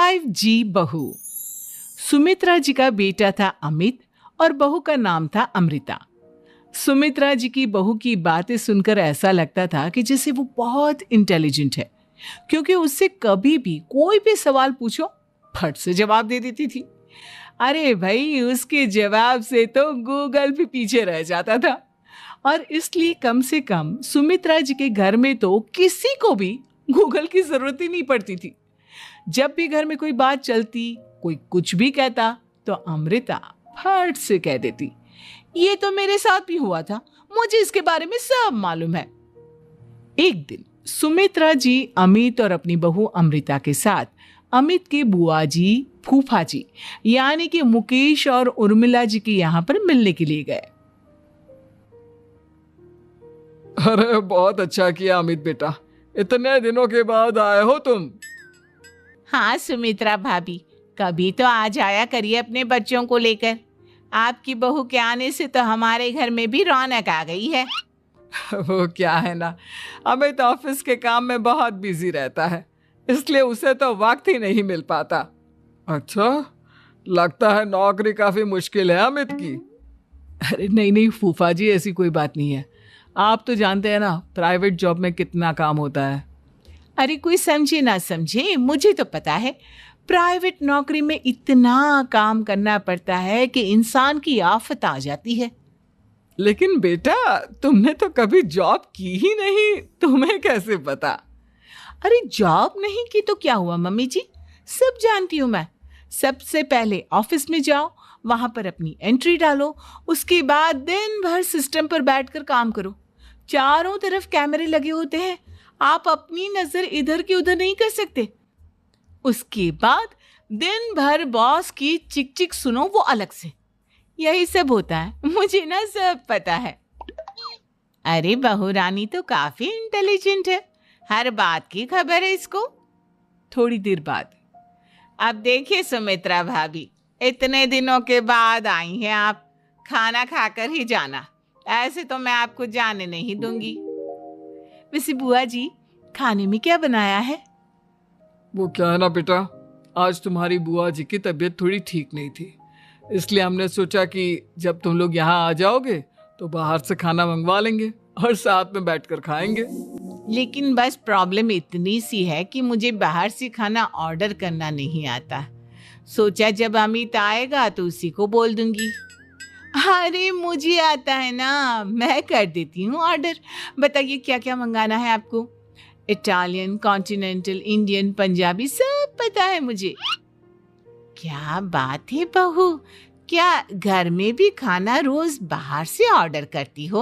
5G बहू। सुमित्रा जी का बेटा था अमित और बहू का नाम था अमृता। सुमित्रा जी की बहू की बातें सुनकर ऐसा लगता था कि जैसे वो बहुत इंटेलिजेंट है, क्योंकि उससे कभी भी कोई भी सवाल पूछो फट से जवाब दे देती थी। अरे भाई, उसके जवाब से तो गूगल भी पीछे रह जाता था। और इसलिए कम से कम सुमित्रा जी के घर में तो किसी को भी गूगल की जरूरत ही नहीं पड़ती थी। जब भी घर में कोई बात चलती, कोई कुछ भी कहता, तो अमृता फट से कह देती, ये तो मेरे साथ भी हुआ था, मुझे इसके बारे में सब मालूम है। एक दिन सुमित्रा जी अमित और अपनी बहू अमृता के साथ अमित के बुआ जी, फूफा जी यानी कि मुकेश और उर्मिला जी के यहाँ पर मिलने के लिए गए। अरे बहुत अच्छा किया अमित बेटा, इतने दिनों के बाद आए हो तुम। हाँ सुमित्रा भाभी, कभी तो आ जाया करिए अपने बच्चों को लेकर। आपकी बहू के आने से तो हमारे घर में भी रौनक आ गई है। वो क्या है ना, अमित ऑफिस के काम में बहुत बिजी रहता है, इसलिए उसे तो वक्त ही नहीं मिल पाता। अच्छा, लगता है नौकरी काफी मुश्किल है अमित की। अरे नहीं फूफा जी, ऐसी कोई बात नहीं है। आप तो जानते हैं ना प्राइवेट जॉब में कितना काम होता है। अरे कोई समझे ना समझे, मुझे तो पता है प्राइवेट नौकरी में इतना काम करना पड़ता है कि इंसान की आफत आ जाती है। लेकिन बेटा, तुमने तो कभी जॉब की ही नहीं, तुम्हें कैसे पता? अरे जॉब नहीं की तो क्या हुआ मम्मी जी, सब जानती हूँ मैं। सबसे पहले ऑफिस में जाओ, वहां पर अपनी एंट्री डालो, उसके बाद दिन भर सिस्टम पर बैठकर काम करो। चारों तरफ कैमरे लगे होते हैं, आप अपनी नजर इधर की उधर नहीं कर सकते। उसके बाद दिन भर बॉस की चिक चिक सुनो, वो अलग से। यही सब होता है, मुझे ना सब पता है। अरे बहू रानी तो काफी इंटेलिजेंट है, हर बात की खबर है इसको। थोड़ी देर बाद, अब देखिए सुमित्रा भाभी, इतने दिनों के बाद आई हैं आप, खाना खाकर ही जाना, ऐसे तो मैं आपको जाने नहीं दूंगी। वैसे बुआ जी, खाने में क्या बनाया है? वो क्या है ना बेटा, आज तुम्हारी बुआ जी की तबीयत थोड़ी ठीक नहीं थी, इसलिए हमने सोचा कि जब तुम लोग यहाँ आ जाओगे तो बाहर से खाना मंगवा लेंगे और साथ में बैठकर खाएंगे। लेकिन बस प्रॉब्लम इतनी सी है कि मुझे बाहर से खाना ऑर्डर करना नहीं आता। सोचा जब अमित आएगा तो उसी को बोल दूंगी। अरे मुझे आता है ना, मैं कर देती हूँ ऑर्डर। बताइए क्या क्या मंगाना है आपको? इटालियन, कॉन्टिनेंटल, इंडियन, पंजाबी, सब पता है मुझे। क्या बात है बहू, क्या घर में भी खाना रोज बाहर से ऑर्डर करती हो?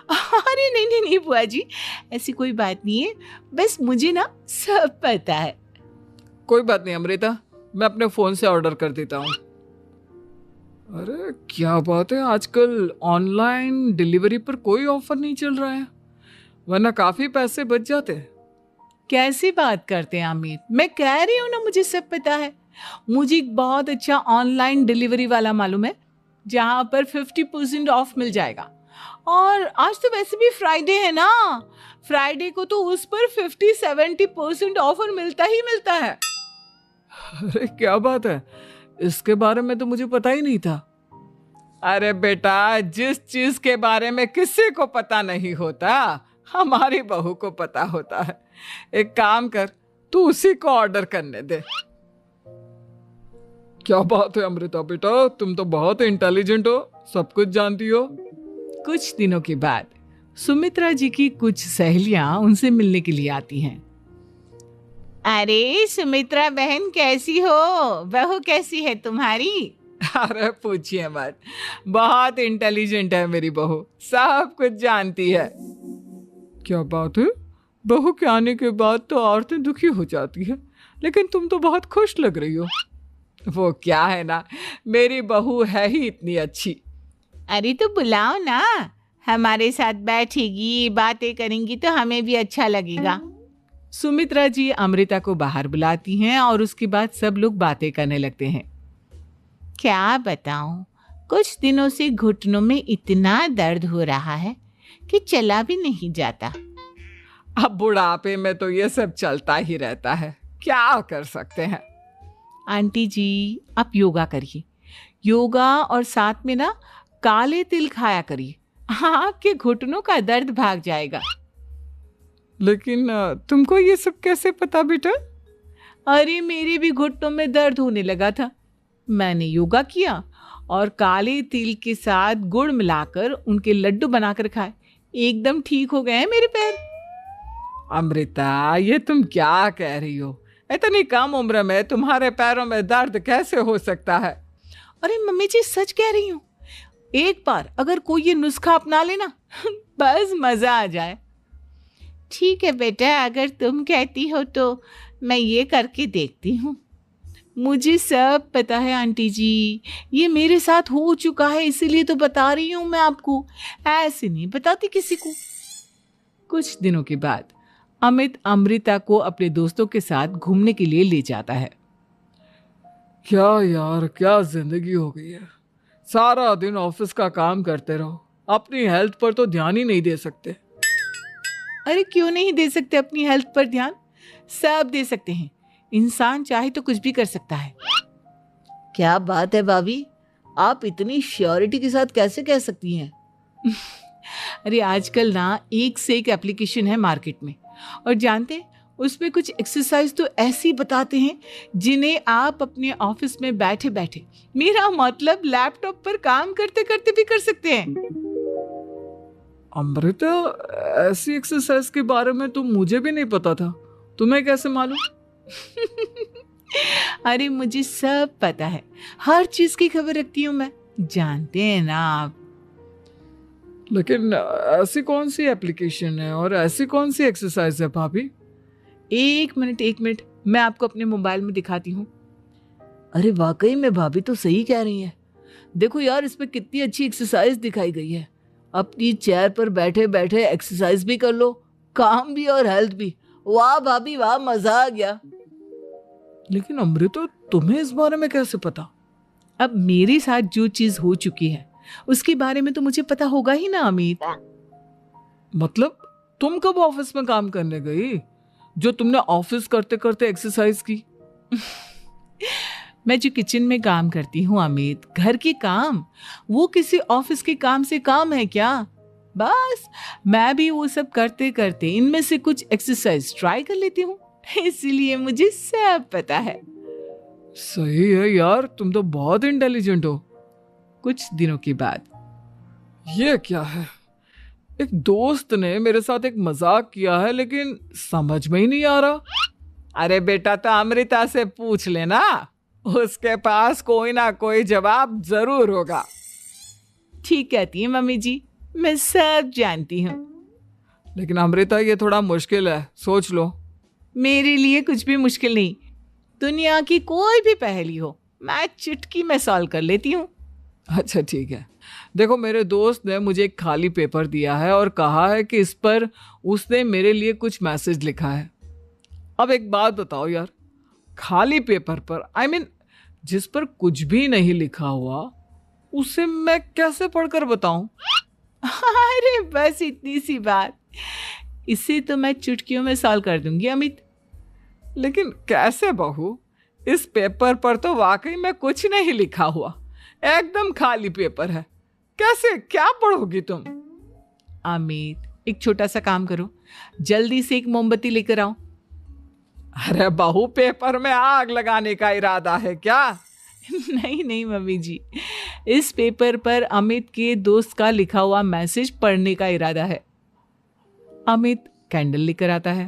अरे नहीं बुआ जी, ऐसी कोई बात नहीं है, बस मुझे ना सब पता है। कोई बात नहीं अमृता, मैं अपने फोन से ऑर्डर कर देता हूँ। अरे क्या बात है, आजकल ऑनलाइन डिलीवरी पर कोई ऑफर नहीं चल रहा है, वरना काफी पैसे बच जाते। कैसी बात करते हैं अमित, मैं कह रही हूँ ना मुझे सब पता है। मुझे एक बहुत अच्छा ऑनलाइन डिलीवरी वाला मालूम है, जहाँ पर 50% ऑफ मिल जाएगा। और आज तो वैसे भी फ्राइडे है ना, फ्राइडे को तो उस पर 50-70% ऑफर मिलता ही मिलता है। अरे क्या बात है, इसके बारे में तो मुझे पता ही नहीं था। अरे बेटा, जिस चीज के बारे में किसी को पता नहीं होता, हमारी बहू को पता होता है। एक काम कर, तू उसी को ऑर्डर करने दे। क्या बात है अमृता बेटा, तुम तो बहुत इंटेलिजेंट हो, सब कुछ जानती हो। कुछ दिनों के बाद सुमित्रा जी की कुछ सहेलियां उनसे मिलने के लिए आती हैं। अरे सुमित्रा बहन कैसी हो, बहू कैसी है तुम्हारी? अरे पूछिए मत, बहुत इंटेलिजेंट है मेरी बहू, सब कुछ जानती है। क्या बात है, बहू के आने के बाद तो औरतें दुखी हो जाती है, लेकिन तुम तो बहुत खुश लग रही हो। वो क्या है ना, मेरी बहू है ही इतनी अच्छी। अरे तो बुलाओ ना, हमारे साथ बैठेगी, बातें करेंगी तो हमें भी अच्छा लगेगा। सुमित्रा जी अमृता को बाहर बुलाती हैं और उसके बाद सब लोग बातें करने लगते हैं। क्या बताऊं, कुछ दिनों से घुटनों में इतना दर्द हो रहा है कि चला भी नहीं जाता। अब बुढ़ापे में तो ये सब चलता ही रहता है, क्या कर सकते हैं। आंटी जी, आप योगा करिए, योगा और साथ में ना काले तिल खाया करिए, आपके घुटनों का दर्द भाग जाएगा। लेकिन तुमको ये सब कैसे पता बेटा? अरे मेरे भी घुटनों में दर्द होने लगा था, मैंने योगा किया और काले तिल के साथ गुड़ मिलाकर उनके लड्डू बनाकर खाए, एकदम ठीक हो गए हैं मेरे पैर। अमृता, ये तुम क्या कह रही हो? इतनी कम उम्र में तुम्हारे पैरों में दर्द कैसे हो सकता है? अरे मम्मी जी, सच कह रही हूँ, एक बार अगर कोई ये नुस्खा अपना लेना बस मजा आ जाए। ठीक है बेटा, अगर तुम कहती हो तो मैं ये करके देखती हूँ। मुझे सब पता है आंटी जी, ये मेरे साथ हो चुका है, इसीलिए तो बता रही हूँ मैं आपको, ऐसे नहीं बताती किसी को। कुछ दिनों के बाद अमित अमृता को अपने दोस्तों के साथ घूमने के लिए ले जाता है। क्या यार, क्या जिंदगी हो गई है। सारा दिन ऑफिस का काम करते रहो, अपनी हेल्थ पर तो ध्यान ही नहीं दे सकते। अरे क्यों नहीं दे सकते अपनी हेल्थ पर ध्यान? सब दे सकते हैं, इंसान चाहे तो कुछ भी कर सकता है। क्या बात है भाभी, आप इतनी श्योरिटी के साथ कैसे कह सकती हैं? अरे आजकल ना एक से एक एप्लीकेशन है मार्केट में, और जानते हैं उसमें कुछ एक्सरसाइज तो ऐसी बताते हैं जिन्हें आप अपने ऑफिस में बैठे बैठे, मेरा मतलब लैपटॉप पर काम करते करते भी कर सकते हैं। अमृता, ऐसी एक्सरसाइज के बारे में तो मुझे भी नहीं पता था, तुम्हें कैसे मालूम? अरे मुझे सब पता है, हर चीज की खबर रखती हूँ मैं, जानते हैं ना आप। लेकिन ऐसी कौन सी एप्लीकेशन है और ऐसी कौन सी एक्सरसाइज है भाभी? एक मिनट, मैं आपको अपने मोबाइल में दिखाती हूँ। अरे वाकई में भाभी तो सही कह रही हैं। देखो यार, इसमें कितनी अच्छी एक्सरसाइज दिखाई गई है। अपनी चेयर पर बैठे बैठे एक्सरसाइज भी कर लो, काम भी और हेल्थ भी। वाह भाभी वाह, मजा आ गया। लेकिन अमृता, तुम्हें इस बारे में कैसे पता? अब मेरे साथ जो चीज हो चुकी है उसके बारे में तो मुझे पता होगा ही ना अमित। मतलब तुम कब ऑफिस में काम करने गई जो तुमने ऑफिस करते करते एक्सरसाइज की? मैं जो किचन में काम करती हूँ अमित, घर के काम, वो किसी ऑफिस के काम से काम है क्या? बस मैं भी वो सब करते करते इनमें से कुछ एक्सरसाइज ट्राई कर लेती हूँ, इसीलिए मुझे सब पता है। सही है यार, तुम तो बहुत इंटेलिजेंट हो। कुछ दिनों के बाद ये क्या है? एक दोस्त ने मेरे साथ एक मजाक किया है, लेकिन समझ में ही नहीं आ रहा। अरे बेटा, तो अमृता से पूछ लेना, उसके पास कोई ना कोई जवाब जरूर होगा। ठीक कहती है मम्मी जी, मैं सब जानती हूँ। लेकिन अमृता, ये थोड़ा मुश्किल है, सोच लो। मेरे लिए कुछ भी मुश्किल नहीं, दुनिया की कोई भी पहेली हो मैं चुटकी में सॉल्व कर लेती हूँ। अच्छा ठीक है, देखो मेरे दोस्त ने मुझे एक खाली पेपर दिया है और कहा है कि इस पर उसने मेरे लिए कुछ मैसेज लिखा है। अब एक बात बताओ यार, खाली पेपर पर, आई मीन जिस पर कुछ भी नहीं लिखा हुआ, उसे मैं कैसे पढ़कर बताऊं? अरे बस इतनी सी बात, इसे तो मैं चुटकियों में सॉल्व कर दूंगी अमित। लेकिन कैसे बहू? इस पेपर पर तो वाकई में कुछ नहीं लिखा हुआ, एकदम खाली पेपर है, कैसे, क्या पढ़ोगी तुम? अमित, एक छोटा सा काम करो, जल्दी से एक मोमबत्ती लेकर आओ। अरे बहू, पेपर में आग लगाने का इरादा है क्या? नहीं मम्मी जी, इस पेपर पर अमित के दोस्त का लिखा हुआ मैसेज पढ़ने का इरादा है। अमित कैंडल लेकर आता है।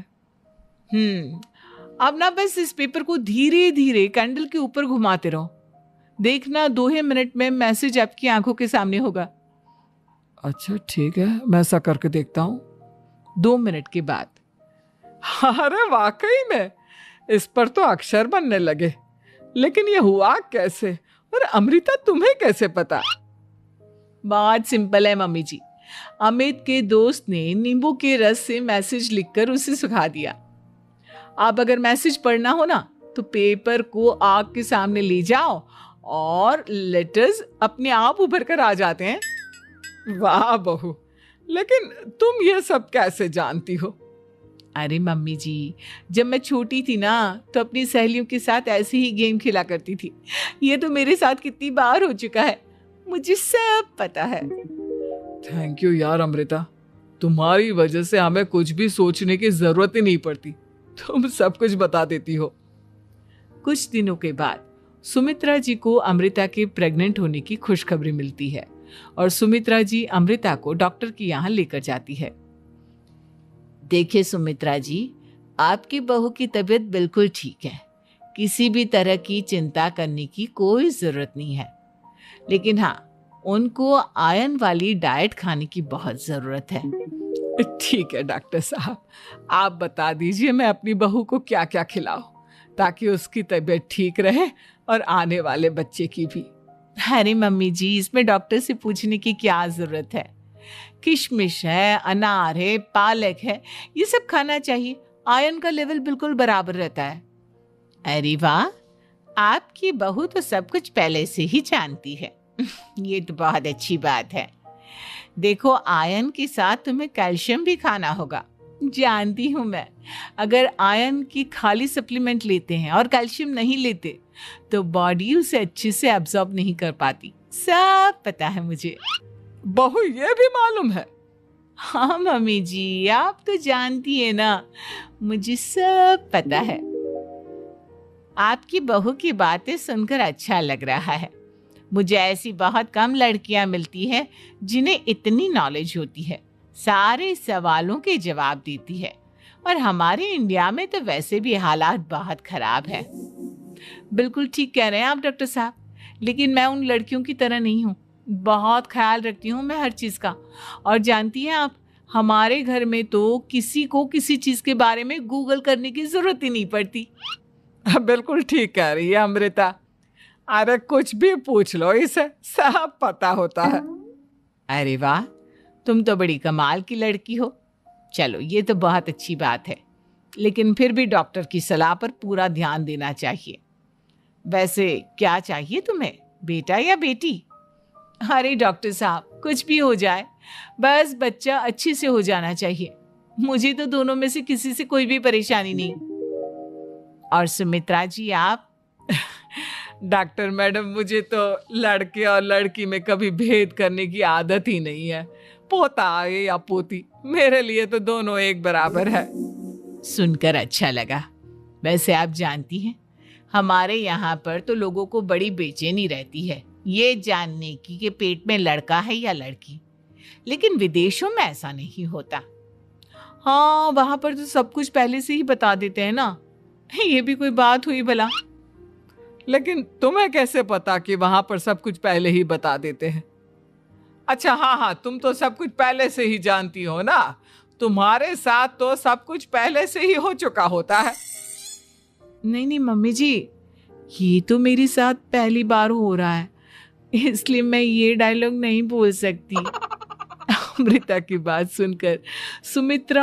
अब ना बस इस पेपर को धीरे धीरे कैंडल के ऊपर घुमाते रहो, देखना 2 ही मिनट में मैसेज आपकी आंखों के सामने होगा। अच्छा ठीक है, मैं ऐसा करके देखता हूँ। 2 मिनट के बाद, अरे वाकई में इस पर तो अक्षर बनने लगे, लेकिन ये हुआ कैसे? और अमृता, तुम्हें कैसे पता? बहुत सिंपल है मम्मी जी, अमित के दोस्त ने नींबू के रस से मैसेज लिखकर उसे सुखा दिया। अब अगर मैसेज पढ़ना हो ना, तो पेपर को आग के सामने ले जाओ और लेटर्स अपने आप उभर कर आ जाते हैं। वाह बहू, लेकिन तुम ये सब कैसे जानती हो? अरे मम्मी जी, जब मैं छोटी थी ना तो अपनी सहेलियों के साथ ऐसे ही गेम खेला करती थी। ये तो मेरे साथ कितनी बार हो चुका है, मुझे सब पता है। थैंक यू यार अमृता, तुम्हारी वजह से हमें कुछ भी सोचने की जरूरत ही नहीं पड़ती, तुम सब कुछ बता देती हो। कुछ दिनों के बाद सुमित्रा जी को अमृता के प्रेग्नेंट होने की खुशखबरी मिलती है और सुमित्रा जी अमृता को डॉक्टर के यहाँ लेकर जाती है। देखिए सुमित्रा जी, आपकी बहू की तबीयत बिल्कुल ठीक है, किसी भी तरह की चिंता करने की कोई जरूरत नहीं है। लेकिन हाँ, उनको आयरन वाली डाइट खाने की बहुत जरूरत है। ठीक है डॉक्टर साहब, आप बता दीजिए मैं अपनी बहू को क्या क्या खिलाऊं ताकि उसकी तबीयत ठीक रहे और आने वाले बच्चे की भी। अरे मम्मी जी, इसमें डॉक्टर से पूछने की क्या जरूरत है। किशमिश है, अनार है, पालक है, ये सब खाना चाहिए, आयरन का लेवल बिल्कुल बराबर रहता है। अरे वाह, आपकी बहू तो सब कुछ पहले से ही जानती है। ये तो बहुत अच्छी बात है। देखो, आयरन के साथ तुम्हें कैल्शियम भी खाना होगा। जानती हूँ मैं, अगर आयरन की खाली सप्लीमेंट लेते हैं और कैल्शियम नहीं लेते तो बॉडी उसे अच्छे से एब्जॉर्ब नहीं कर पाती, सब पता है मुझे। बहू ये भी मालूम है? हाँ मम्मी जी, आप तो जानती है ना, मुझे सब पता है। आपकी बहू की बातें सुनकर अच्छा लग रहा है। मुझे ऐसी बहुत कम लड़कियां मिलती हैं जिन्हें इतनी नॉलेज होती है, सारे सवालों के जवाब देती है। और हमारे इंडिया में तो वैसे भी हालात बहुत खराब है। बिल्कुल ठीक कह रहे हैं आप डॉक्टर साहब, लेकिन मैं उन लड़कियों की तरह नहीं हूँ। बहुत ख्याल रखती हूँ मैं हर चीज़ का। और जानती हैं आप, हमारे घर में तो किसी को किसी चीज़ के बारे में गूगल करने की ज़रूरत ही नहीं पड़ती। बिल्कुल ठीक कह रही है अमृता, अरे कुछ भी पूछ लो, इसे सब पता होता है। अरे वाह, तुम तो बड़ी कमाल की लड़की हो। चलो, ये तो बहुत अच्छी बात है, लेकिन फिर भी डॉक्टर की सलाह पर पूरा ध्यान देना चाहिए। वैसे क्या चाहिए तुम्हें, बेटा या बेटी? अरे डॉक्टर साहब, कुछ भी हो जाए, बस बच्चा अच्छे से हो जाना चाहिए। मुझे तो दोनों में से किसी से कोई भी परेशानी नहीं। और सुमित्रा जी, आप? डॉक्टर मैडम, मुझे तो लड़के और लड़की में कभी भेद करने की आदत ही नहीं है। पोता आए या पोती, मेरे लिए तो दोनों एक बराबर है। सुनकर अच्छा लगा। वैसे आप जानती हैं, हमारे यहाँ पर तो लोगों को बड़ी बेचैनी रहती है ये जानने की कि पेट में लड़का है या लड़की, लेकिन विदेशों में ऐसा नहीं होता। हाँ, वहां पर तो सब कुछ पहले से ही बता देते हैं ना। ये भी कोई बात हुई भला? लेकिन तुम्हें कैसे पता कि वहां पर सब कुछ पहले ही बता देते हैं? अच्छा हाँ, तुम तो सब कुछ पहले से ही जानती हो ना, तुम्हारे साथ तो सब कुछ पहले से ही हो चुका होता है। नहीं मम्मी जी, ये तो मेरे साथ पहली बार हो रहा है, इसलिए मैं ये डायलॉग नहीं बोल सकती। अमृता की बात सुनकर सुमित्रा